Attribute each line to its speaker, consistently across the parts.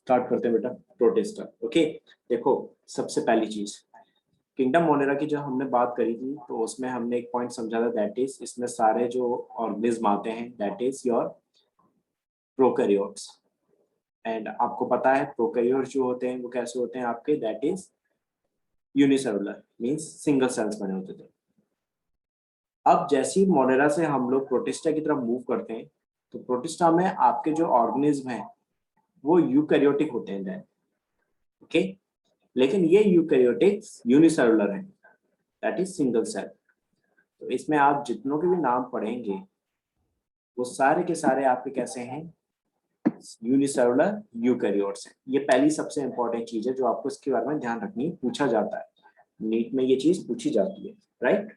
Speaker 1: Start करते हैं बेटा। प्रोटिस्टा। ओके, देखो सबसे पहली चीज किंगडम मोनेरा की जो हमने बात करी थी, तो उसमें हमने एक पॉइंट समझा था, दैट इज इसमें सारे जो ऑर्गेनिज्म आते हैं that is your prokaryotes. And आपको पता है प्रोकैरियोट्स जो होते हैं वो कैसे होते हैं आपके, that is unicellular, means single cells बने होते थे। अब जैसे ही मोनेरा से हम लोग प्रोटिस्टा की तरफ मूव करते हैं, तो प्रोटिस्टा में आपके जो ऑर्गेनिज्म हैं वो यूकैरियोटिक होते हैं देन। ओके, लेकिन ये यूकैरियोटिक्स यूनिसेलुलर है, दैट इज सिंगल सेल। तो इसमें आप जितनों के भी नाम पढ़ेंगे वो सारे के सारे आपके कैसे हैं, यूनिसेलुलर यूकैरियोट्स हैं। ये पहली सबसे इंपॉर्टेंट चीज है जो आपको इसके बारे में ध्यान रखनी है, पूछा जाता है नीट में, ये चीज पूछी जाती है, राइट।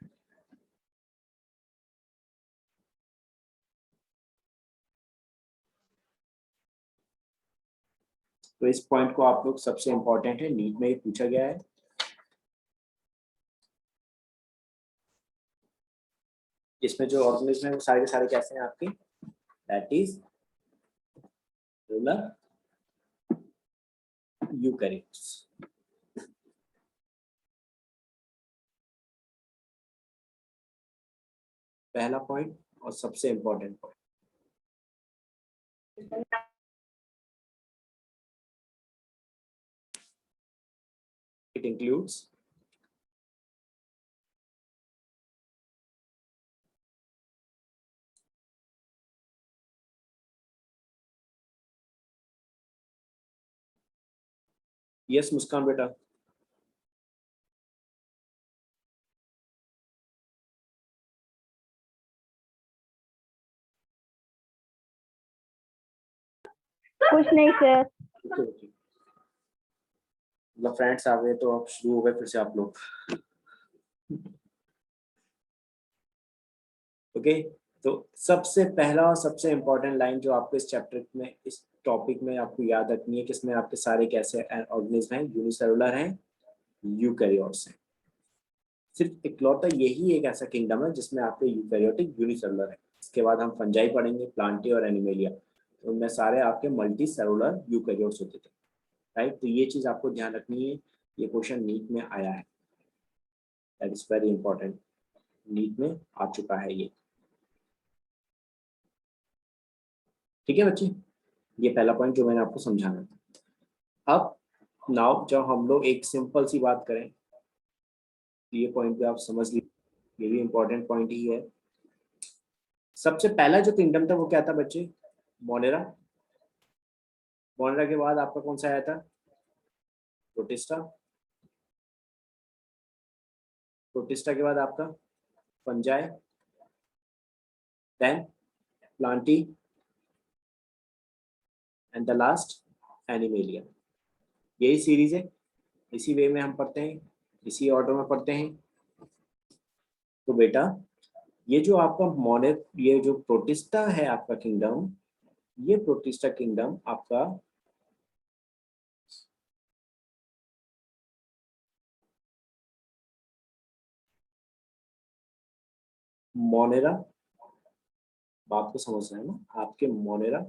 Speaker 1: तो इस पॉइंट को आप लोग सबसे इंपॉर्टेंट है, नीट में ये पूछा गया है। इसमें जो ऑर्गेनिज्म है वो सारे के सारे कैसे हैं आपके, दैट इज सेलुलर यूकैरियोट्स। पहला पॉइंट और सबसे important point. It includes yes Muskan बेटा।
Speaker 2: कुछ नहीं सर।
Speaker 1: मतलब फ्रेंड्स आ गए तो अब शुरू हो गए फिर से आप लोग। ओके, तो सबसे पहला और सबसे इंपॉर्टेंट लाइन जो आपको इस चैप्टर में, इस टॉपिक में आपको याद रखनी है, किसमें आपके सारे कैसे ऑर्गेनिज्म हैं, यूनिसेलुलर हैं, यूकैरियोट्स हैं। सिर्फ इकलौता यही एक ऐसा किंगडम है जिसमें आपके यूकैरियोटिक यूनिसेलुलर है। इसके बाद हम फंजाई पढ़ेंगे, प्लांटी और एनिमेलिया, तो उनमें सारे आपके मल्टी सेलुलर यूकैरियोट्स होते थे, राइट। तो ये चीज आपको ध्यान रखनी है, ये क्वेश्चन नीट में आया है, that is very important, NEET में आ चुका है ये। ठीक है बच्चे, ये पहला पॉइंट जो मैंने आपको समझाना था। अब नाउ जब हम लोग एक सिंपल सी बात करें, तो ये पॉइंट भी आप समझ लीजिए, ये भी इंपॉर्टेंट पॉइंट ही है। सबसे पहला जो किंगडम था वो क्या था बच्चे, मोनेरा। मोनेरा के बाद आपका कौन सा आया था, प्रोटिस्टा। प्रोटिस्टा के बाद आपका fungi, then plantae, and the last animalia. यही सीरीज है, इसी वे में हम पढ़ते हैं, इसी ऑर्डर में पढ़ते हैं। तो बेटा ये जो आपका ये जो प्रोटिस्टा है आपका किंगडम, ये प्रोटिस्टा किंगडम आपका मोनेरा, बात को समझ रहे हैं ना, आपके मोनेरा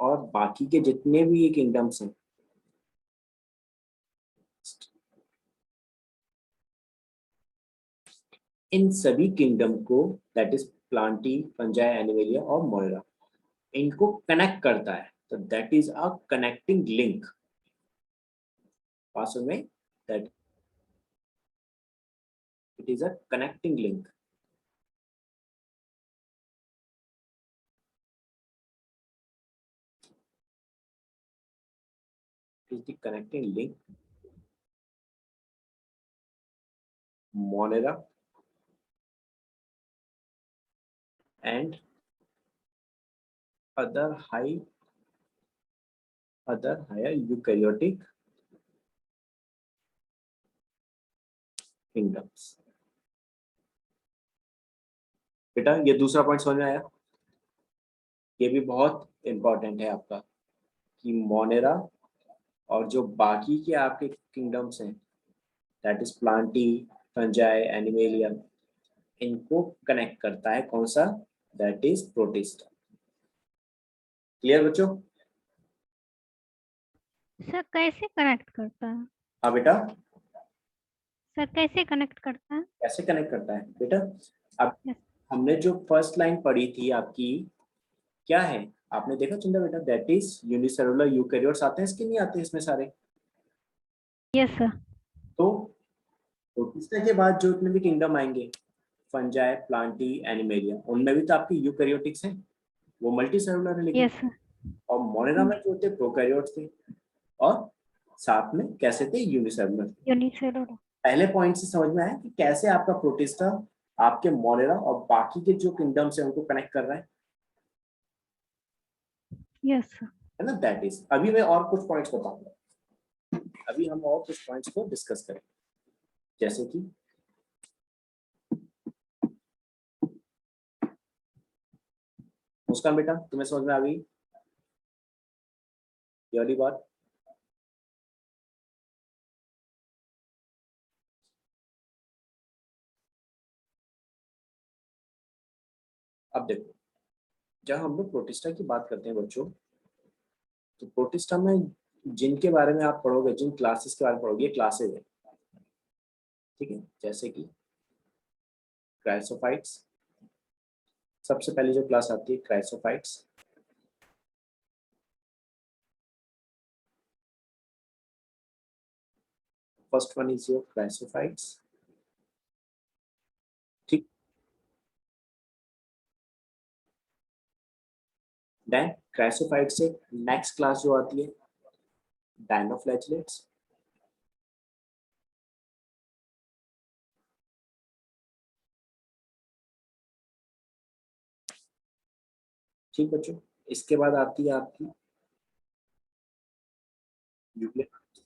Speaker 1: और बाकी के जितने भी ये किंगडम्स हैं, इन सभी किंगडम को, that is Plantae, Fungi, Animalia और मोनेरा, इनको कनेक्ट करता है। तो that is a connecting link, पास में, that it is a connecting link. Is the connecting link Monera and other higher eukaryotic kingdoms। बेटा ये दूसरा पॉइंट समझ में आया, ये भी बहुत इंपॉर्टेंट है आपका, कि मोनेरा और जो बाकी के आपके किंगडम्स हैं, that is Plantae, Fungi, animalia, इनको कनेक्ट करता है कौन सा, दैट इज प्रोटिस्टा। क्लियर बच्चों।
Speaker 2: सर कैसे कनेक्ट करता है?
Speaker 1: हाँ बेटा,
Speaker 2: सर कैसे कनेक्ट करता है?
Speaker 1: कैसे कनेक्ट करता है बेटा? अब
Speaker 2: यस।
Speaker 1: हमने जो फर्स्ट लाइन पढ़ी थी आपकी, क्या है? आपने देखा चिंता बेटा, दैट इज यूनिसेलुलर यूकैरियोट्स आते हैं इसके, नहीं आते इसमें सारे?
Speaker 2: Yes sir.
Speaker 1: तो प्रोटिस्टा के बाद जो इतने भी किंगडम आएंगे, फंजाई, प्लांटी, एनिमेलिया, उनमें भी तो आपके यूकैरियोटिक्स हैं, वो मल्टी सेलुलर है लेकिन।
Speaker 2: Yes sir.
Speaker 1: और मोनेरा में जो थे प्रोकैरियोट्स थे, और साथ में कैसे थे? यूनिसेलुलर।
Speaker 2: यूनिसेलुलर।
Speaker 1: पहले पॉइंट से समझ में आया कि कैसे आपका प्रोटिस्टा आपके मोनेरा और बाकी के जो किंगडम्स है उनको कनेक्ट कर रहा
Speaker 2: यस सर।
Speaker 1: है ना? दैट इज, अभी मैं और कुछ पॉइंट्स बताऊंगा, अभी हम और कुछ पॉइंट्स को डिस्कस करें, जैसे कि मुस्कान बेटा, तुम्हें समझ में आ गई ये वाली बात? अब देखो, जब हम लोग प्रोटिस्टा की बात करते हैं बच्चों, तो प्रोटिस्टा में जिनके बारे में आप पढ़ोगे, जिन क्लासेस के बारे में पढ़ोगे, ये क्लासेस है, ठीक है? जैसे कि क्राइसोफाइट्स, सबसे पहले जो क्लास आती है chrysophytes, first one is your chrysophytes, ठीक? देन क्राइसोफाइट से नेक्स्ट क्लास जो आती है डायनोफ्लैचलेट्स, ठीक बच्चों? इसके बाद आती है आपकी यूग्लेनाइड्स,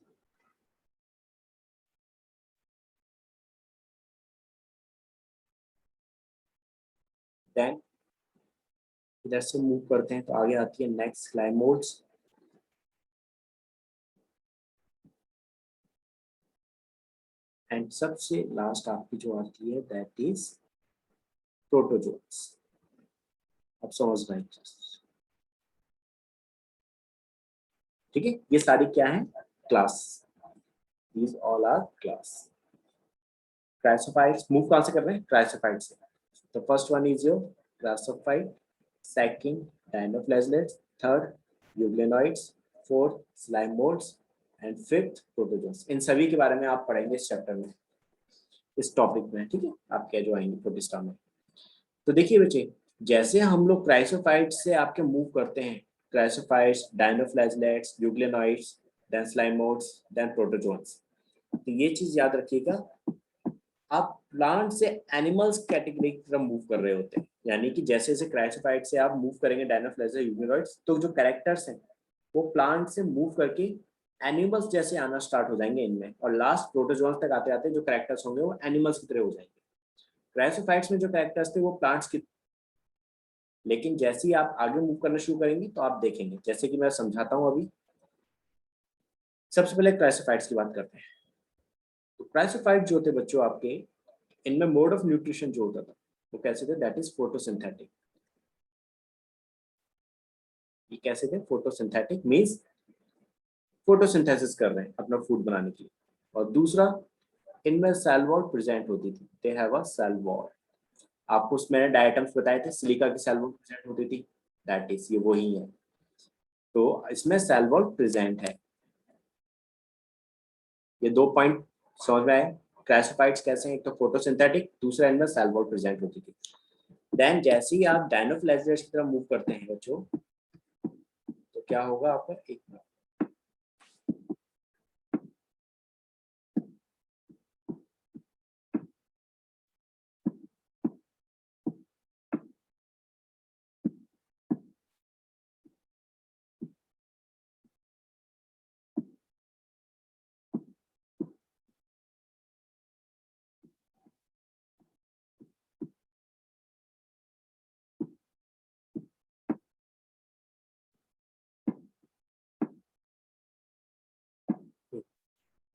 Speaker 1: देन इधर से मूव करते हैं तो आगे आती है नेक्स्ट क्लाइमोड्स, एंड सबसे लास्ट आपकी जो आती है दैट इज प्रोटोजोन्स। अब समझ रहे हैं, ठीक है? ये सारी क्या है? Class, these all are class. Chrysophytes move कहां से कर रहे हैं? क्राइसोफाइट से। तो first one is your chrysophyte, second dinoflagellates, third euglenoids, fourth slime moulds, and fifth protozoans. इन सभी के बारे में आप पढ़ेंगे इस चैप्टर में, इस टॉपिक में, ठीक है? आप क्या जो आएंगे प्रोटिस्टा में। तो देखिए बच्चे, जैसे हम लोग क्राइसोफाइट से आपके मूव करते हैं, chrysophytes, dinoflagellates, euglenoids, then slime moulds, then protozoans. तो ये चीज याद रखिएगा, आप प्लांट से एनिमल्स कैटेगरी की तरफ मूव कर रहे होते हैं, यानी कि जैसे जैसे क्राइसोफाइट से आप मूव करेंगे डायनोफ्लैचलेट्स, यूग्लेनॉइड्स, तो जो कैरेक्टर्स हैं वो प्लांट से मूव करके एनिमल्स जैसे आना स्टार्ट हो जाएंगे इनमें, और लास्ट प्रोटोजोन्स तक आते आते जो कैरेक्टर्स होंगे वो एनिमल्स की तरह हो जाएंगे। क्राइसोफाइट्स में जो कैरेक्टर्स थे वो प्लांट्स की, लेकिन जैसे ही आप आगे मूव करना शुरू करेंगे तो आप देखेंगे, जैसे कि मैं समझाता हूं अभी। सबसे पहले क्राइसोफाइट्स की बात करते हैं। तो क्राइसोफाइट जो थे बच्चों आपके, इनमें मोड ऑफ न्यूट्रिशन जो होता था वो कैसे थे? That is photosynthetic. ये कैसे थे? फोटोसिंथेटिक मींस फोटोसिंथेसिस कर रहे हैं अपना फूड बनाने के लिए। और दूसरा, इनमें सेल वॉल प्रेजेंट होती थी, they have a cell wall. आपको मैंने डायटम्स बताए थे, सिलिका की सेल वॉल प्रेजेंट होती थी, दैट इज ये वही है। तो इसमें सेल वॉल प्रेजेंट है। ये दो पॉइंट समझ में आए? क्लासिफाइड्स कैसे हैं? एक तो फोटोसिंथेटिक, दूसरा इनमें सेल वॉल प्रेजेंट होती थी। देन जैसे ही आप डायनोफ्लैचलेट्स की तरफ मूव करते हैं बच्चों, तो क्या होगा आपका? एक मिनट,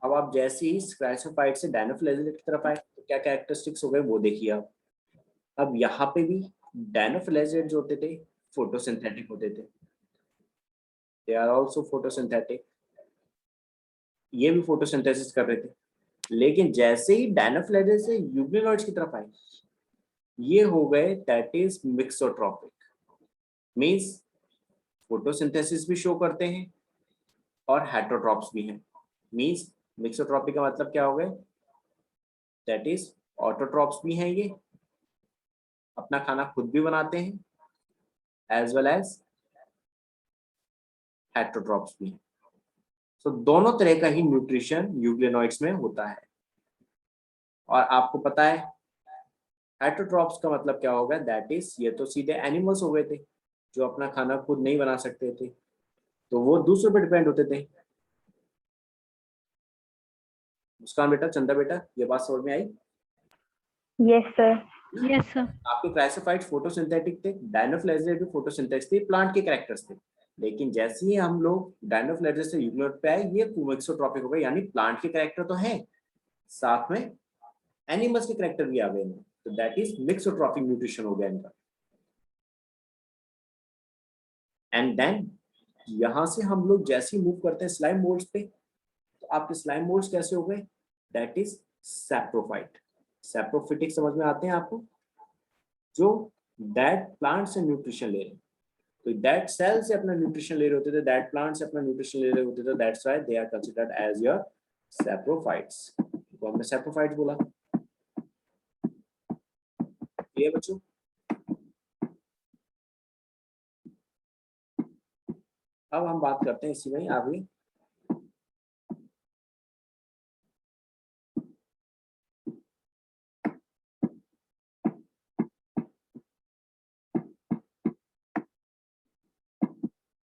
Speaker 1: अब आप जैसे ही क्लासिफाइड से डायनोफ्लैचलेट की तरफ आए तो क्या कैरेक्टरिस्टिक्स हो गए वो देखिए आप। अब यहाँ पे भी डायनोफ्लैचलेट जो होते थे फोटोसिंथेटिक होते थे, दे आर आल्सो फोटोसिंथेटिक। ये भी फोटोसिंथेसिस कर रहे थे, लेकिन जैसे ही डायनोफ्लेजेल से यूग्लिनॉइड्स की तरफ आए, ये हो गए that is mixotrophic, means photosynthesis भी शो करते हैं और हेटरोट्रॉप्स भी हैं। मींस मिक्सोट्रॉपिक का मतलब क्या हो गए, दैट इज ऑटोट्रॉप्स भी हैं, ये अपना खाना खुद भी बनाते हैं, एज वेल एज हेटरोट्रॉप्स भी हैं। तो दोनों तरह का ही न्यूट्रिशन यूग्लिनॉइड्स में होता है। और आपको पता है हेटरोट्रॉप्स का मतलब क्या होगा, दैट इज ये तो सीधे एनिमल्स हो गए थे जो अपना खाना खुद नहीं बना सकते थे, तो वो दूसरों पर डिपेंड होते थे। मुस्कान बेटा, चंदा बेटा, ये बात समझ में आई?
Speaker 3: Yes sir.
Speaker 2: Yes sir.
Speaker 1: आपके क्लासिफाइड फोटोसिंथेटिक थे, डायनोफ्लेजेलेट भी फोटोसिंथेटिक थे, प्लांट के कैरेक्टर्स थे। लेकिन जैसे ही हम लोग डायनोफ्लेजेलेट से यूग्लिनॉइड पे आए, ये मिक्सोट्रॉपिक हो गए, यानी प्लांट के कैरेक्टर तो हैं, साथ में एनिमल्स के कैरेक्टर भी आ गए हैं, तो दैट इज मिक्सोट्रॉपिक न्यूट्रिशन हो गया इनका। एंड देन यहां से हम लोग जैसे ही मूव करते हैं स्लाइम मोल्ड्स पे, तो आपके स्लाइम मोल्ड्स कैसे हो गए, दैट इज सैप्रोफाइट। सैप्रोफिटिक समझ में आते हैं आपको, जो दैट प्लांट से न्यूट्रिशन ले रहे हैं, तो दैट सेल से अपना न्यूट्रिशन ले रहे होते थे, दैट प्लांट से अपना न्यूट्रिशन ले रहे होते थे, that's why they are considered as your saprophytes. तो हमने सैप्रोफाइट्स बोला। ये बच्चों, अब हम बात करते हैं इसी में आगे।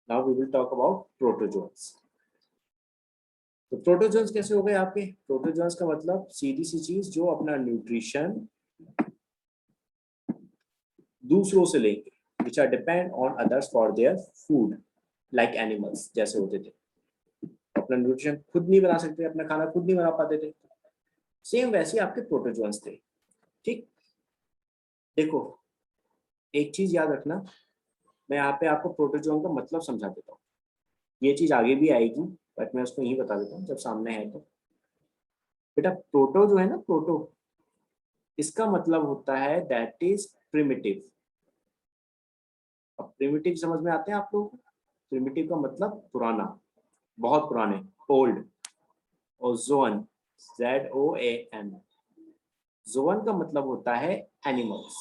Speaker 1: Now we will talk about protozoans। तो प्रोटोजोन्स कैसे हो गए आपके? प्रोटोजोन्स का मतलब सीधी सी चीज जो अपना न्यूट्रिशन दूसरों से लेंगे, which are depend on others for their food, like animals जैसे होते थे, अपना न्यूट्रिशन खुद नहीं बना सकते, अपना खाना खुद नहीं बना पाते थे, सेम वैसे आपके प्रोटोजोन्स थे। ठीक, देखो एक चीज याद रखना, मैं यहाँ पे आपको प्रोटोजोन का मतलब समझा देता हूँ, ये चीज आगे भी आएगी बट मैं उसको यही बता देता हूँ जब सामने है तो। बेटा प्रोटो जो है ना, प्रोटो, इसका मतलब होता है दैट इज प्रिमिटिव। अब प्रिमिटिव समझ में आते हैं आप लोगों को? प्रिमिटिव का मतलब पुराना, बहुत पुराने, ओल्ड। और जोन, ZOAN, जोन का मतलब होता है एनिमल्स,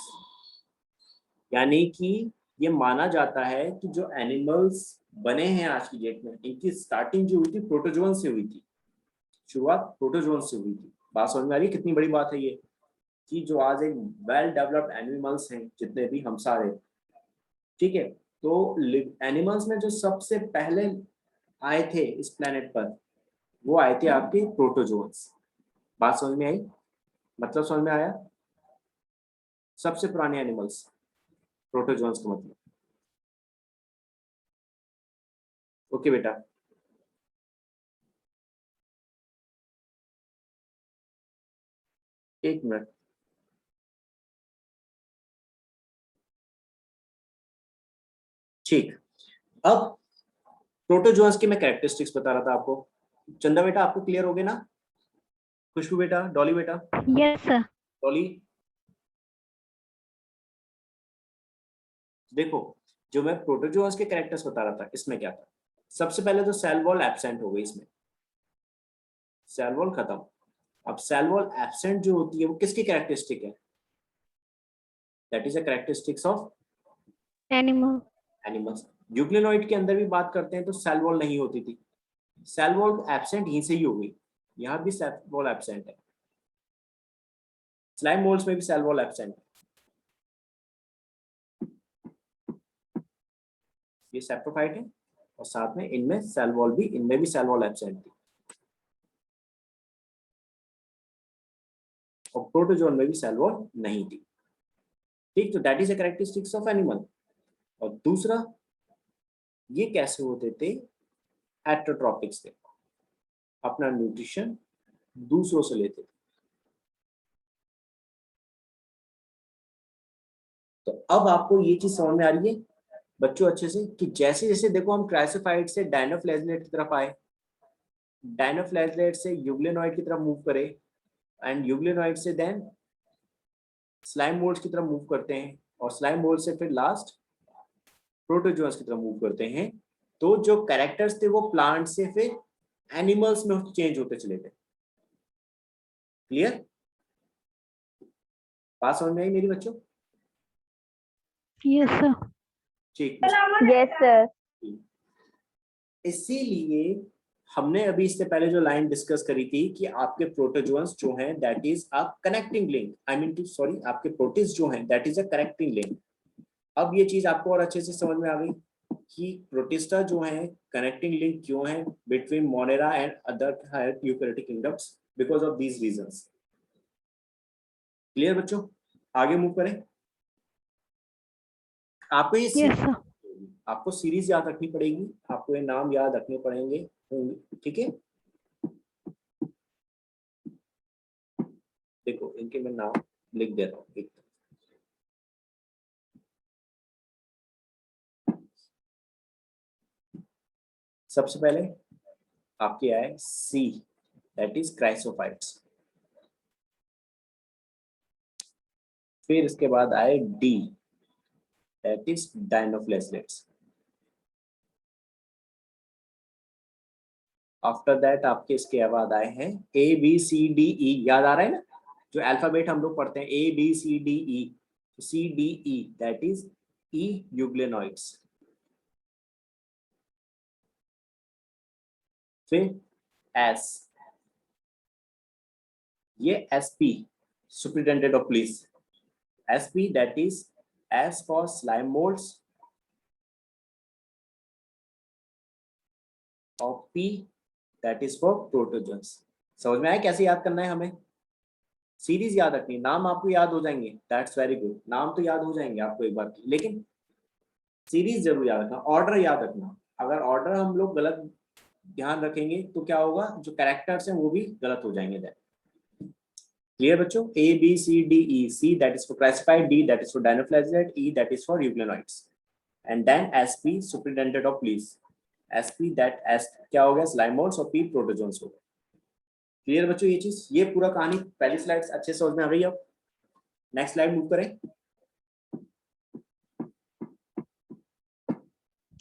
Speaker 1: यानी कि ये माना जाता है कि जो एनिमल्स बने हैं आज की डेट में, इनकी स्टार्टिंग जो हुई थी प्रोटोजोन से हुई थी, शुरुआत प्रोटोजोन से हुई थी। बात समझ में आ रही है कितनी बड़ी बात है ये, कि जो आज एक वेल डेवलप्ड एनिमल्स हैं जितने भी हम सारे, ठीक है, तो एनिमल्स में जो सबसे पहले आए थे इस प्लेनेट पर, वो आए थे आपके प्रोटोजोन्स। बात समझ में आई, मतलब समझ में आया? सबसे पुराने एनिमल्स, प्रोटोजोन्स का मतलब। ओके बेटा, एक मिनट। ठीक, अब प्रोटोजोन्स की मैं कैरेक्टरिस्टिक्स बता रहा था आपको। चंदा बेटा आपको क्लियर हो गए ना? खुशबू बेटा, डॉली बेटा,
Speaker 2: यस सर।
Speaker 1: डॉली, देखो जो मैं प्रोटोजोन्स के कैरेक्टर्स बता रहा था, इसमें क्या था, सबसे पहले तो सेल वॉल एब्सेंट हो गई, इसमें सेल वॉल खत्म। अब सेल वॉल एब्सेंट जो होती है वो किसकी कैरेक्टरिस्टिक है, that is a characteristics of
Speaker 2: animal.
Speaker 1: Animals. Euglenoid के अंदर भी बात करते हैं तो सेल वॉल नहीं होती थी, सेल वॉल एब्सेंट यहीं से ही हो गई, यहाँ भी सेल वॉल एब्सेंट है, स्लाइम मोल्ड्स में भी सेल वॉल एब्सेंट है। ये सैप्रोफाइट है और साथ में इनमें सेल वॉल भी, इनमें भी सेल वॉल एब्सेंट थी, और प्रोटोजोन में भी सेल वॉल नहीं थी। ठीक, तो that is a characteristics of animal. और दूसरा, ये कैसे होते थे, हेटरोट्रॉपिक्स थे, अपना न्यूट्रिशन दूसरों से लेते थे। तो अब आपको ये चीज समझ में आ रही है बच्चों अच्छे से, कि जैसे जैसे देखो हम क्लासिफाइड से डायनोफ्लेजेलेट की तरफ आए, डायनोफ्लैगेलेट से यूग्लिनॉइड की तरफ मूव करे एंड यूग्लिनॉइड से देन स्लाइम मोल्ड्स की तरफ मूव करते हैं और स्लाइम मोल्ड से फिर लास्ट प्रोटोजोअन्स की तरफ मूव करते हैं, तो जो कैरेक्टर्स थे वो प्लांट से फिर एनिमल्स में चेंज होते चले गए। क्लियर? बात समझ में आई मेरी बच्चों?
Speaker 2: Yes sir.
Speaker 1: ठीक।
Speaker 3: Yes sir.
Speaker 1: इसीलिए हमने अभी इससे पहले जो लाइन डिस्कस करी थी कि आपके प्रोटोजोअन्स जो हैं that is a connecting link, I mean to sorry, आपके प्रोटिस्ट जो हैं that is a connecting link. अब ये चीज आपको और अच्छे से समझ में आ गई कि प्रोटिस्टा जो है कनेक्टिंग लिंक क्यों है between monera and other higher eukaryotic kingdoms, because of these reasons. Clear बच्चों? आगे मूव करें। आपको ये
Speaker 2: यस सर।
Speaker 1: आपको सीरीज याद रखनी पड़ेगी, आपको ये नाम याद रखने पड़ेंगे, ठीक है? देखो इनके मैं नाम लिख दे रहा हूँ। एक सबसे पहले आपके आए सी, दैट इज क्राइसोफाइट्स। फिर इसके बाद आए D, that is dinoflagellates. After that आपके इसके बाद आए हैं ए बी सी डी ई, याद आ रहा है ना जो अल्फाबेट हम लोग पढ़ते हैं A B C D E, C D E that is E euglenoids. फिर एस, ये S P superintendent of police, S P that is S for slime moulds और P that is for protozoans. समझ में आया कैसे याद करना है? हमें सीरीज याद रखनी, नाम आपको याद हो जाएंगे, दैट्स वेरी गुड, नाम तो याद हो जाएंगे आपको एक बार, लेकिन सीरीज जरूर याद रखना, ऑर्डर याद रखना। अगर ऑर्डर हम लोग गलत ध्यान रखेंगे तो क्या होगा, जो कैरेक्टर्स हैं वो भी गलत हो जाएंगे। क्लियर बच्चों? A B C D E, C that is for classified, D that is for dinoflagellate, E that is for euglenoids and then S P superintendent of police, S P that S क्या हो गया, slime moulds और P protozoans हो गए। Clear बच्चों ये चीज, ये पूरा कहानी पहली स्लाइड अच्छे से समझ में आ गई। अब नेक्स्ट स्लाइड मूव करें।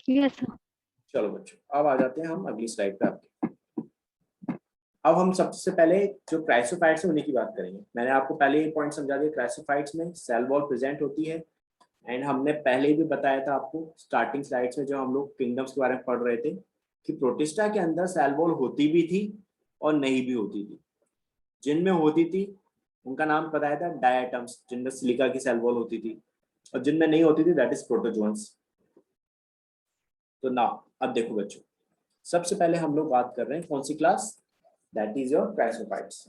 Speaker 2: Yes sir.
Speaker 1: चलो बच्चों अब आ जाते हैं हम अगली स्लाइड पे आपके। अब हम सबसे पहले जो क्राइसोफाइट्स है उन्हीं की बात करेंगे। मैंने आपको पहले ये पॉइंट समझा दिया, क्राइसोफाइट्स में सेल वॉल प्रेजेंट होती है एंड हमने पहले भी बताया था आपको स्टार्टिंग स्लाइड्स में, जो हम लोग किंगडम्स के बारे में पढ़ रहे थे, कि प्रोटिस्टा के अंदर सेल वॉल होती भी थी और नहीं भी होती थी। जिनमें होती थी उनका नाम बताया था डायटम्स, जिनमें सिलिका की सेल वॉल होती थी, और जिनमें नहीं होती थी दैट इज प्रोटोजोन्स। तो ना अब देखो बच्चों, सबसे पहले हम लोग बात कर रहे हैं कौन सी class, that is your chrysophytes.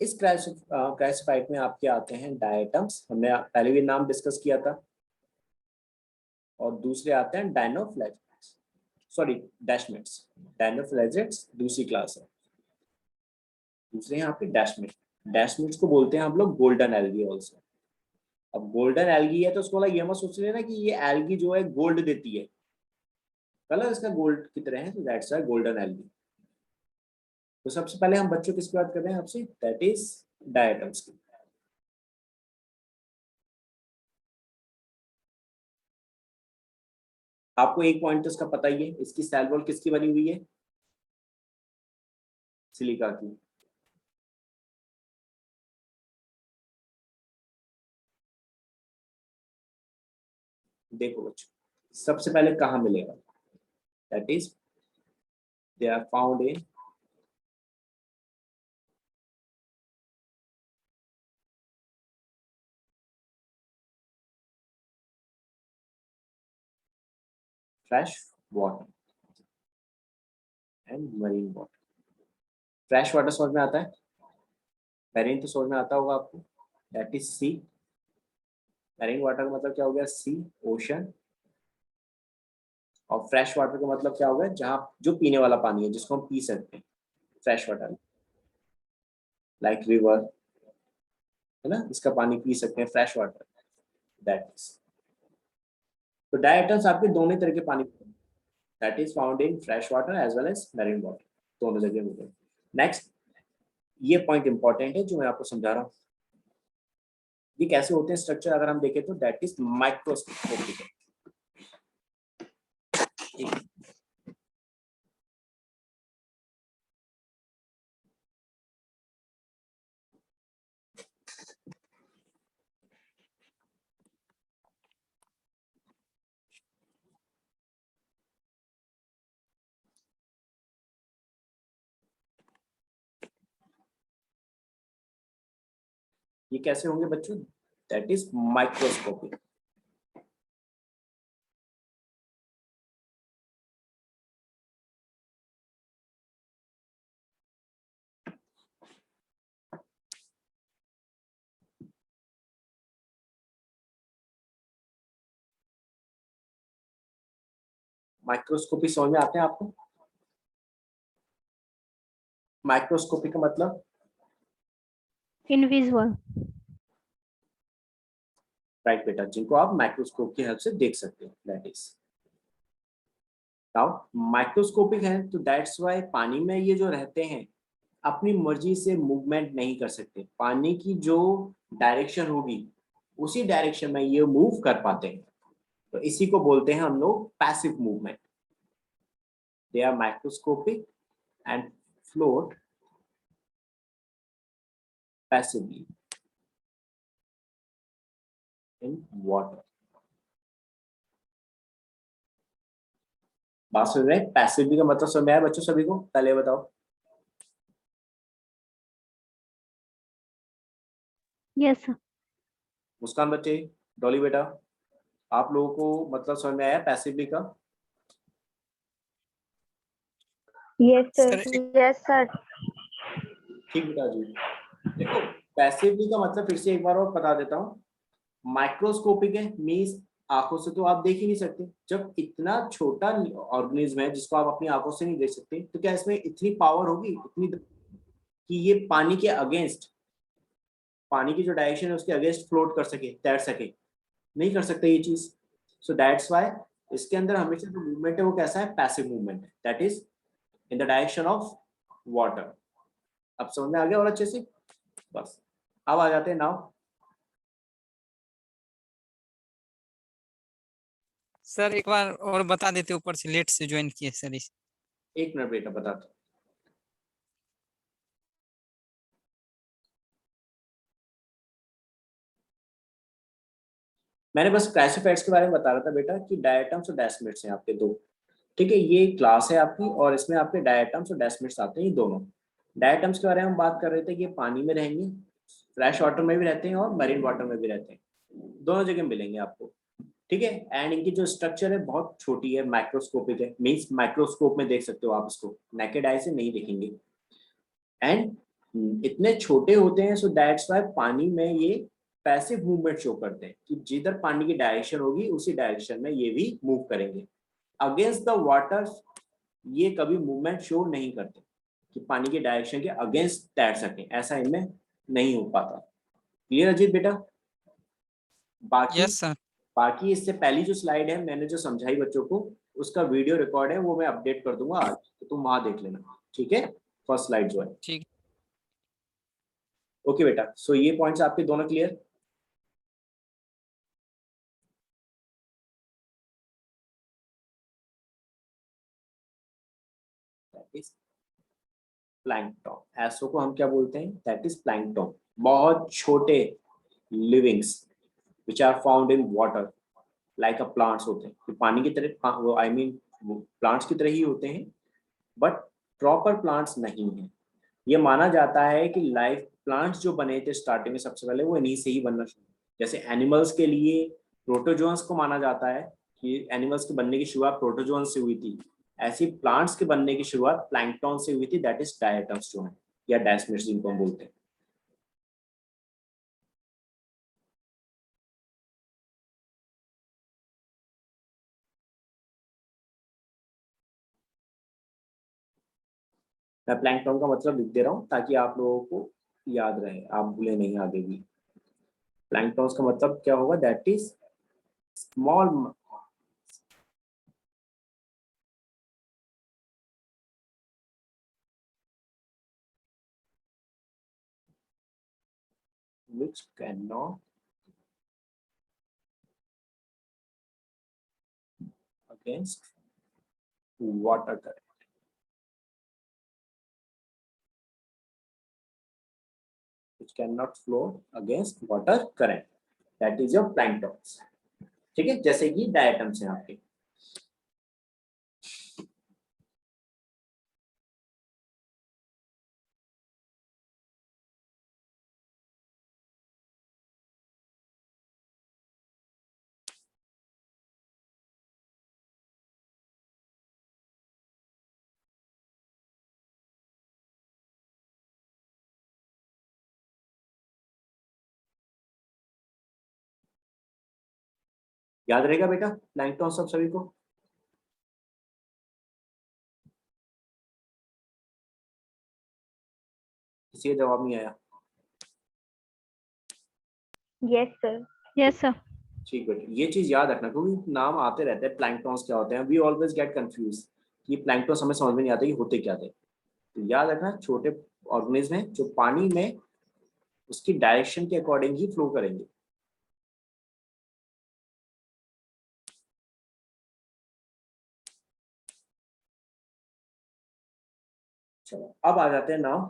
Speaker 1: इस क्राइसोफाइट में आपके आते हैं डायटम्स, हमने पहले भी नाम डिस्कस किया था, और दूसरे आते हैं डायनोफ्लैगेलेट्स, सॉरी डैशमेट्स। डायनोफ्लैगेलेट्स दूसरी क्लास है, दूसरे यहाँ पे डैशमेट। डैशमेट्स को बोलते हैं हम लोग गोल्डन एल्गी ऑल्सो। अब गोल्डन एल्गी है तो उसको वाला ये मत सोच लेना कि ये एल्गी जो है गोल्ड देती है, कलर इसका गोल्ड की तरह है, तो दैट्स व्हाई गोल्डन एल्गी। तो सबसे पहले हम बच्चों किसकी बात कर रहे हैं आपसे, दैट इज डायटम्स की। आपको एक पॉइंट तो इसका पता ही है, इसकी सेल वॉल किसकी बनी हुई है, सिलिका की। देखो बच्चों सबसे पहले कहाँ मिलेगा, that is they are found in fresh water and marine water. Fresh water समझ में आता है, मैरीन तो समझ में आता होगा आपको, that is sea. Marine water का मतलब क्या हो गया, सी, ओशन। और फ्रेश वाटर का मतलब क्या हो गया, जहाँ जो पीने वाला पानी है जिसको हम पी सकते हैं, फ्रेश वाटर। लाइक रिवर, है ना, इसका पानी पी सकते हैं, फ्रेश वाटर, दैट इज। तो डायटम्स आपके दोनों तरह के पानी that is found in fresh water as well as marine water, दोनों जगह मिलते हैं। नेक्स्ट, ये पॉइंट इंपॉर्टेंट है जो मैं आपको समझा रहा हूँ। ये कैसे होते हैं स्ट्रक्चर, अगर हम देखें तो दैट इज माइक्रोस्कोपिक। ये कैसे होंगे बच्चों, दैट इज माइक्रोस्कोपिक। माइक्रोस्कोपी समझ में आते हैं आपको? माइक्रोस्कोपी का मतलब
Speaker 2: इनविजिबल।
Speaker 1: राइट बेटा, जिनको आप माइक्रोस्कोप की हेल्प से देख सकते हो, दैट इज। नाउ माइक्रोस्कोपिक है तो दैट्स वाई पानी में ये जो रहते हैं अपनी मर्जी से मूवमेंट नहीं कर सकते। पानी की जो डायरेक्शन होगी उसी डायरेक्शन में ये मूव कर पाते हैं, तो इसी को बोलते हैं हम लोग passive movement. They are microscopic and float passively in water. बात सुन रहे हैं? पैसिवली का मतलब समझ में आया बच्चों सभी को? पहले बताओ।
Speaker 2: Yes sir.
Speaker 1: मुस्कान बच्चे, डॉली बेटा, आप लोगों को मतलब समझ में आया पैसिवली का?
Speaker 3: Yes sir.
Speaker 4: Sir
Speaker 3: yes sir.
Speaker 1: ठीक बेटा जी। देखो, पैसिवली का मतलब फिर से एक बार और बता देता हूँ। माइक्रोस्कोपिक है मीन्स आंखों से तो आप देख ही नहीं सकते। जब इतना छोटा ऑर्गेनिज्म है जिसको आप अपनी आंखों से नहीं देख सकते, तो क्या इसमें इतनी पावर होगी इतनी कि ये पानी के अगेंस्ट, पानी की जो डायरेक्शन है उसके अगेंस्ट फ्लोट कर सके, तैर सके? नहीं कर सकते ये चीज। सो दैट्स वाई इसके अंदर हमेशा जो मूवमेंट है वो कैसा है, पैसिव मूवमेंट है, that is in the direction of water. अब समझ में आ गया और अच्छे से? बस अब आ जाते हैं नाउ।
Speaker 4: सर एक बार और बता देते, ऊपर से लेट से ज्वाइन किए सर इस।
Speaker 1: एक मिनट बेटा बताता हूँ। मैंने बस क्लासिफाइड्स के बारे में बता रहा था बेटा कि डायटम्स और डेसिमेट्स हैं आपके दो। ठीक है, ये क्लास है आपकी और इसमें आपके डायटम्स और डेसिमेट्स आते हैं, ये दोनों। डायटम्स के बारे में हम बात कर रहे थे कि ये पानी में रहेंगे, फ्रेश वाटर में भी रहते हैं और मरीन वाटर में भी रहते हैं, दोनों जगह मिलेंगे आपको। ठीक है, एंड इनकी जो स्ट्रक्चर है बहुत छोटी है, माइक्रोस्कोपिक है, मीन्स माइक्रोस्कोप में देख सकते हो आप इसको, नेकेड आई से नहीं देखेंगे। एंड इतने छोटे होते हैं, सो दैट्स वाई पानी में ये पैसिव मूवमेंट शो करते हैं कि जिधर पानी की डायरेक्शन होगी उसी डायरेक्शन में ये भी मूव करेंगे। अगेंस्ट द वाटर ये कभी मूवमेंट शो नहीं करते कि पानी के डायरेक्शन के अगेंस्ट तैर सकें, ऐसा इनमें नहीं हो पाता। क्लियर अजीत बेटा? बाकी
Speaker 4: यस सर।
Speaker 1: बाकी इससे पहली जो स्लाइड है मैंने जो समझाई बच्चों को, उसका वीडियो रिकॉर्ड है, वो मैं अपडेट कर दूंगा आज, तो तुम वहां देख लेना। ठीक है, फर्स्ट स्लाइड जो है।
Speaker 4: ठीक।
Speaker 1: ओके बेटा, सो ये पॉइंट्स आपके दोनों क्लियर? That is plankton. एसओ को हम क्या बोलते हैं? That is plankton. बहुत छोटे livings which are found in water like a plants होते हैं, तो पानी की तरह, आई मीन प्लांट्स की तरह ही होते हैं, बट प्रॉपर प्लांट्स नहीं है। ये माना जाता है कि लाइफ प्लांट्स जो बने थे स्टार्टिंग में सबसे पहले वो इन्हीं से ही बनना शुरू। जैसे एनिमल्स के लिए प्रोटोजोन्स को माना जाता है कि एनिमल्स के बनने की शुरुआत प्रोटोजोन से हुई थी, ऐसी प्लांट्स के बनने की शुरुआत प्लैंकटन से हुई थी, दैट इज डायटम्स जो है, या डेस्मिड्स जिनको हम बोलते हैं। मैं प्लैंकटन का मतलब लिख दे रहा हूँ ताकि आप लोगों को याद रहे, आप भूले नहीं आगे भी। प्लैंक्टन्स का मतलब क्या होगा? That is small which cannot against water current. Which cannot flow against water current. That is your planktons. ठीक है, जैसे कि डायटम्स हैं आपके। याद रहेगा बेटा प्लैंक्टन सब सभी को? किसी का जवाब नहीं आया?
Speaker 3: Yes, sir.
Speaker 2: Yes sir.
Speaker 1: ठीक बेटा, ये चीज याद रखना क्योंकि नाम आते रहते हैं प्लैंक्टन्स क्या होते हैं। वी ऑलवेज गेट कंफ्यूज कि प्लैंक्टन्स हमें समझ में नहीं आता कि होते क्या थे। तो याद रखना छोटे ऑर्गेनिज्म हैं जो पानी में उसकी डायरेक्शन के अकॉर्डिंग ही फ्लो करेंगे। चलो अब आ जाते हैं नाउ,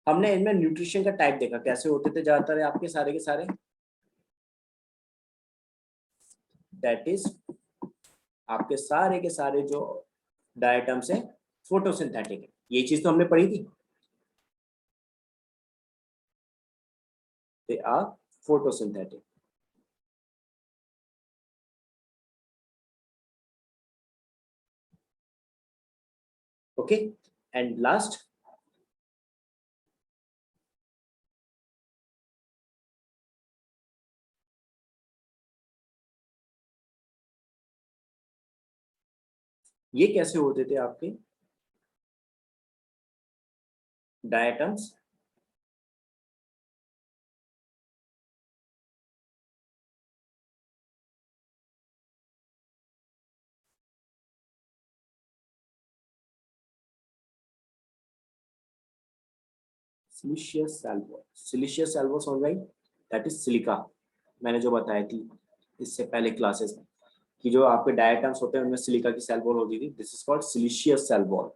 Speaker 1: हमने इनमें न्यूट्रिशन का टाइप देखा कैसे होते थे ज्यादातर आपके सारे के सारे। दैट इज आपके सारे के सारे जो डायटम्स है फोटोसिंथेटिक है, ये चीज तो हमने पढ़ी थी। They are photosynthetic. Okay, and last ये कैसे होते थे आपके diatoms? Siliceous cell wall, siliceous cell wall समझ गई? That is silica. मैंने जो बताई थी इससे पहले क्लासेस में कि जो आपके डायटम्स होते हैं उनमें सिलिका की सेल वॉल होती थी। This is called siliceous cell wall.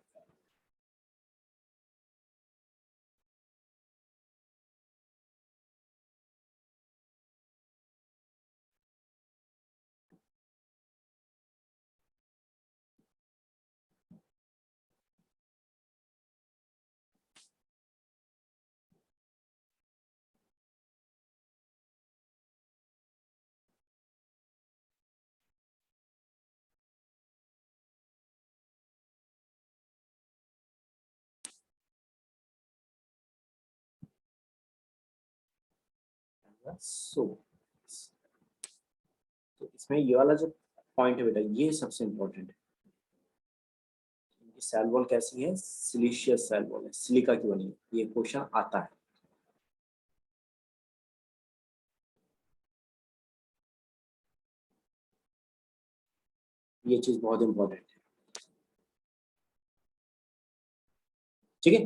Speaker 1: So तो इसमें ये वाला जो पॉइंट है बेटा ये सबसे इंपॉर्टेंट है। सेल वॉल कैसी है? सिलिशियस सेल वॉल है, सिलिका की बनी है। ये क्वेश्चन आता है। ये चीज बहुत इंपॉर्टेंट है। ठीक है,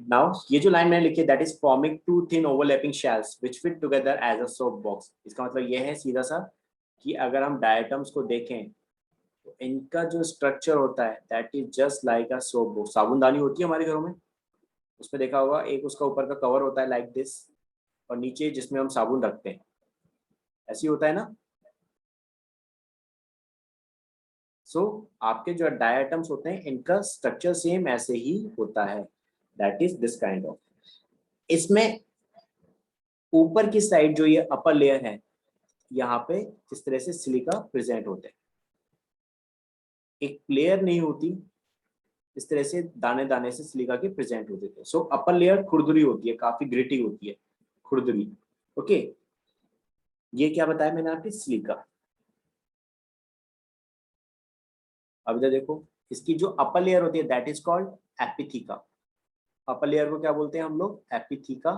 Speaker 1: नाउ ये जो लाइन मैंने लिखी है that is forming two thin overlapping shells which fit together as a soap box. इसका मतलब ये है सीधा सा कि अगर हम डायटम्स को देखें तो इनका जो स्ट्रक्चर होता है that is just like a soap box. साबुनदानी होती है हमारे घरों में, उसमें देखा होगा एक उसका ऊपर का कवर होता है लाइक दिस, और नीचे जिसमें हम साबुन रखते हैं, ऐसे ही होता है ना। सो आपके जो डायटम्स होते हैं इनका स्ट्रक्चर सेम ऐसे ही होता है। That is this kind of. इसमें ऊपर की साइड जो ये अपर लेयर है यहाँ पे इस तरह से सिलिका प्रेजेंट होते हैं, एक लेयर नहीं होती, इस तरह से दाने दाने से सिलिका के प्रेजेंट होते थे। सो अपर लेयर खुरदुरी होती है, काफी ग्रिटी होती है, खुरदुरी। ओके, ये क्या बताया मैंने आपकी? सिलिका। अब इधर देखो, इसकी जो अपर लेयर होती है that is called epitheca. Upper layer को क्या बोलते हैं हम लोग? एपिथीका,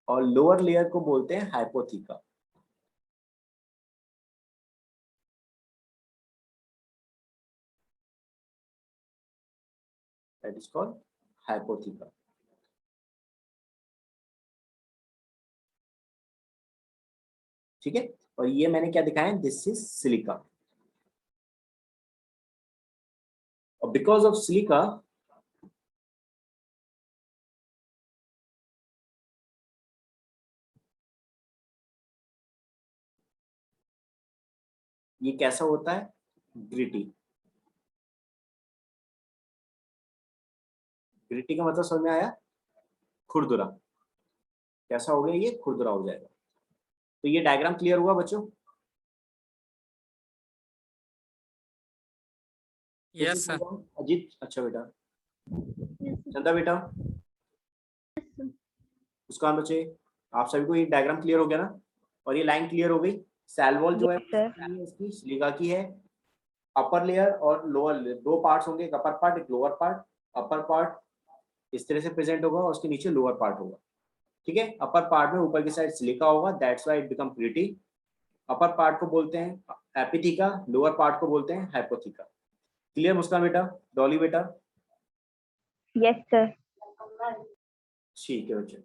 Speaker 1: और लोअर लेयर को बोलते हैं hypotheca. That is called hypotheca. ठीक है, और ये मैंने क्या दिखाया? This is silica. और बिकॉज ऑफ सिलिका ये कैसा होता है? ग्रिटी। ग्रिटी का मतलब समझ में आया? खुरदुरा। कैसा हो गया? ये खुरदुरा हो जाएगा। तो ये डायग्राम क्लियर हुआ बच्चों?
Speaker 4: Yes sir.
Speaker 1: अजीत, अच्छा बेटा।
Speaker 2: Yes, sir.
Speaker 1: चंदा बेटा,
Speaker 2: Yes, sir.
Speaker 1: मुस्कान बच्चे, आप सभी को ये डायग्राम क्लियर हो गया ना? और ये लाइन क्लियर हो गई? सेल वॉल जो है
Speaker 3: Yes, sir.
Speaker 1: इसकी सिलिका की है। अपर लेयर और लोअर लेयर दो पार्ट्स होंगे, एक अपर पार्ट एक लोअर पार्ट। अपर पार्ट इस तरह से प्रेजेंट होगा और उसके नीचे लोअर पार्ट होगा। ठीक है, अपर पार्ट में ऊपर की साइड सिलिका होगा, that's why it become pretty. Upper part को बोलते हैं एपिथीका, लोअर पार्ट को बोलते हैं हाइपोथीका। क्लियर मुस्कान बेटा? डॉली बेटा?
Speaker 3: Yes, sir.
Speaker 1: ठीक है बच्चे,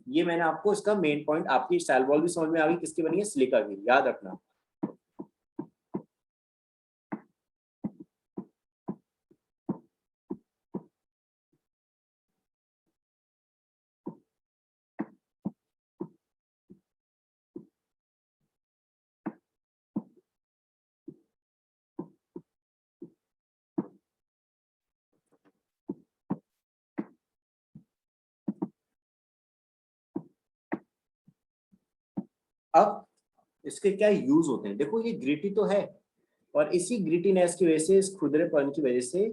Speaker 1: ये मैंने आपको इसका मेन पॉइंट, आपकी सेल वॉल भी समझ में आ गई किसकी बनी है? सिलिका की, याद रखना। अब इसके क्या यूज होते हैं? देखो ये ग्रिटी तो है, और इसी ग्रिटीनेस की वजह से, इस खुरदरेपन की वजह से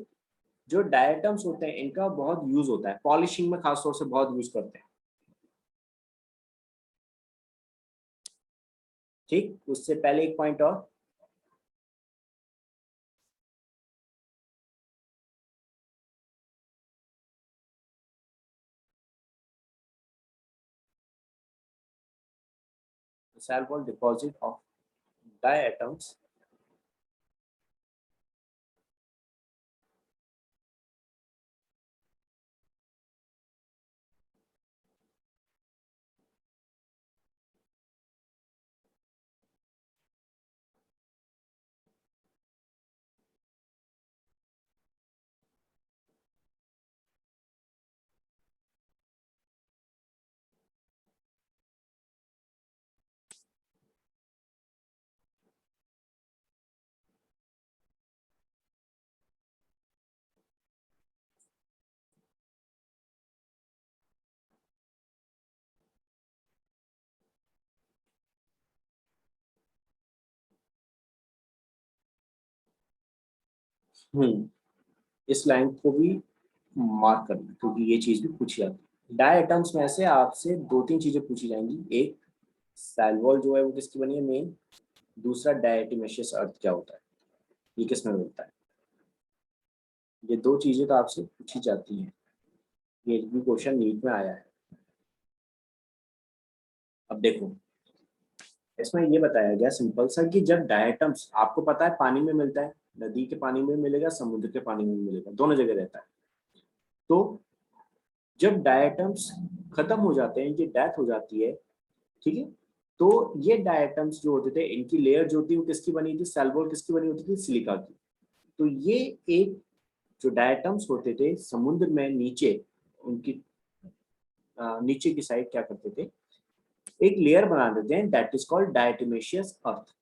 Speaker 1: जो डायटम्स होते हैं इनका बहुत यूज होता है। पॉलिशिंग में खासतौर से बहुत यूज करते हैं। ठीक, उससे पहले एक पॉइंट और, cell wall deposit of diatoms इस लाइन को भी मार्क करना क्योंकि ये चीज भी पूछी जाती है। डायटम्स में से आपसे दो तीन चीजें पूछी जाएंगी। एक, सेल वॉल जो है वो किसकी बनी है? मेन। दूसरा, डायटोमेशियस अर्थ क्या होता है, ये किसमें मिलता है? ये दो चीजें तो आपसे पूछी जाती हैं, ये भी क्वेश्चन नीट में आया है। अब देखो, इसमें ये बताया गया सिंपल सा कि जब डायटम्स, आपको पता है पानी में मिलता है, नदी के पानी में मिलेगा, समुद्र के पानी में मिलेगा, दोनों जगह रहता है। तो जब डायटम्स खत्म हो जाते हैं, इनकी डेथ हो जाती है, ठीक है, तो ये डायटम्स जो होते थे, इनकी लेयर जो थी वो किसकी बनी थी? सेल वॉल किसकी बनी होती थी? सिलिका की। तो ये एक, जो डायटम्स होते थे समुद्र में नीचे, उनकी नीचे की साइड क्या करते थे? एक लेयर बना देते हैं, दैट इज कॉल्ड डायटोमेशियस अर्थ।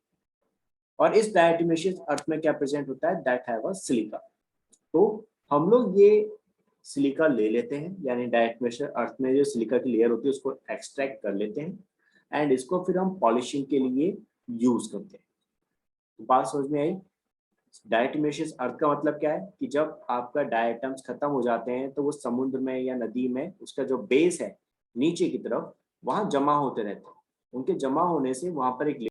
Speaker 1: और इस डायटोमेशियस अर्थ में क्या प्रेजेंट होता है? That have a silica. तो हम लोग ये सिलिका ले लेते हैं, यानी डायटोमेशियस अर्थ में जो सिलिका की लेयर होती है उसको एक्सट्रैक्ट कर लेते हैं, एंड इसको फिर हम पॉलिशिंग के लिए यूज करते हैं। तो बात समझ में आई? डायटोमेशियस अर्थ का मतलब क्या है कि जब आपका डायटम्स खत्म हो जाते हैं तो वो समुद्र में या नदी में, उसका जो बेस है नीचे की तरफ, वहां जमा होते रहते हैं। उनके जमा होने से वहां पर एक